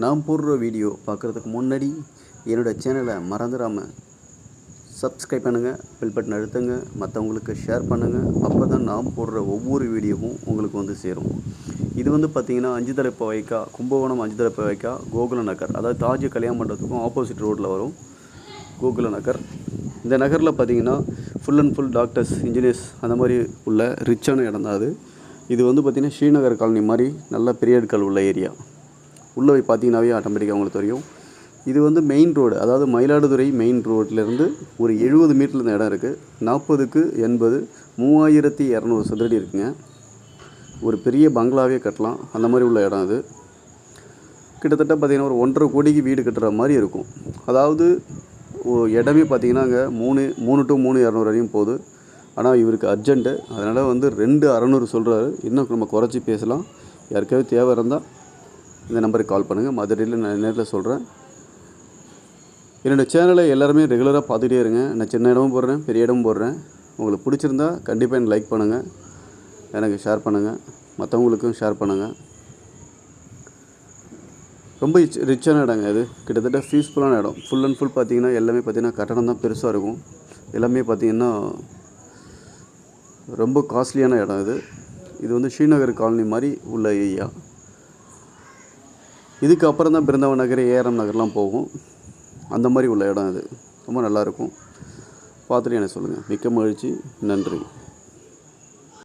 நான் போடுற வீடியோ பார்க்குறதுக்கு முன்னாடி என்னோடய சேனலை மறந்துடாமல் சப்ஸ்கிரைப் பண்ணுங்கள், பெல் பட்டன் அழுத்துங்க, மற்றவங்களுக்கு ஷேர் பண்ணுங்கள். அப்போ தான் நான் போடுற ஒவ்வொரு வீடியோவும் உங்களுக்கு வந்து சேரும். இது வந்து பார்த்திங்கன்னா அஞ்சுதலப்ப வைக்கா, கும்பகோணம் அஞ்சுதலப்ப வைக்கா, கோகுல நகர், அதாவது தாஜ் கல்யாண மண்டபத்துக்கும் ஆப்போசிட் ரோட்டில் வரும் கோகுல நகர். இந்த நகரில் பார்த்திங்கன்னா full and full doctors, engineers அந்த மாதிரி உள்ள ரிச்சான இடம் தான் அது. இது வந்து பார்த்திங்கன்னா ஸ்ரீநகர் காலனி மாதிரி நல்ல பெரிய ஆட்கள் உள்ள ஏரியா. உள்ளே போய் பார்த்தீங்கன்னாவே ஆட்டோமேட்டிக்காக உங்களுக்கு தெரியும். இது வந்து மெயின் ரோடு, அதாவது மயிலாடுதுறை மெயின் ரோட்லேருந்து ஒரு 70 மீட்டரில் இந்த இடம் இருக்குது. 40க்கு 80 3200 சதுரடி இருக்குங்க. ஒரு பெரிய பங்களாவே கட்டலாம், அந்த மாதிரி உள்ள இடம் அது. கிட்டத்தட்ட பார்த்திங்கன்னா ஒரு 1.5 கோடிக்கு வீடு கட்டுற மாதிரி இருக்கும். அதாவது இடமே பார்த்திங்கன்னா அங்கே 3 to 3,200 வரையும் போகுது. ஆனால் இவருக்கு அர்ஜென்ட்டு, அதனால் வந்து 2,600 சொல்கிறாரு. இன்னும் நம்ம குறைச்சி பேசலாம். யாருக்காவது தேவை இருந்தால் இந்த நம்பருக்கு கால் பண்ணுங்கள். மதுரையில் நான் நேரில் சொல்கிறேன். என்னோடய சேனலை எல்லாருமே ரெகுலராக பார்த்துட்டே இருங்க. நான் சின்ன இடமும் போடுறேன், பெரிய இடமும் போடுறேன். உங்களுக்கு பிடிச்சிருந்தா கண்டிப்பாக எனக்கு லைக் பண்ணுங்கள், எனக்கு ஷேர் பண்ணுங்கள், மற்றவங்களுக்கும் ஷேர் பண்ணுங்கள். ரொம்ப ரிச்சான இடங்க இது. கிட்டத்தட்ட பீஸ்ஃபுல்லான இடம். ஃபுல் அண்ட் ஃபுல் பார்த்திங்கன்னா எல்லாமே பார்த்திங்கன்னா கட்டடம் தான் பெருசாக இருக்கும். எல்லாமே பார்த்திங்கன்னா ரொம்ப காஸ்ட்லியான இடம் இது. இது வந்து ஸ்ரீநகர் காலனி மாதிரி உள்ள ஏரியா. இதுக்கு அப்புறம் தான் பிருந்தாவன் நகர், ஏஆர்எம் நகர்லாம் போகும். அந்த மாதிரி உள்ள இடம் இது. ரொம்ப நல்லாயிருக்கும். பார்த்துட்டு எனக்கு சொல்லுங்கள். மிக்க மகிழ்ச்சி. நன்றி.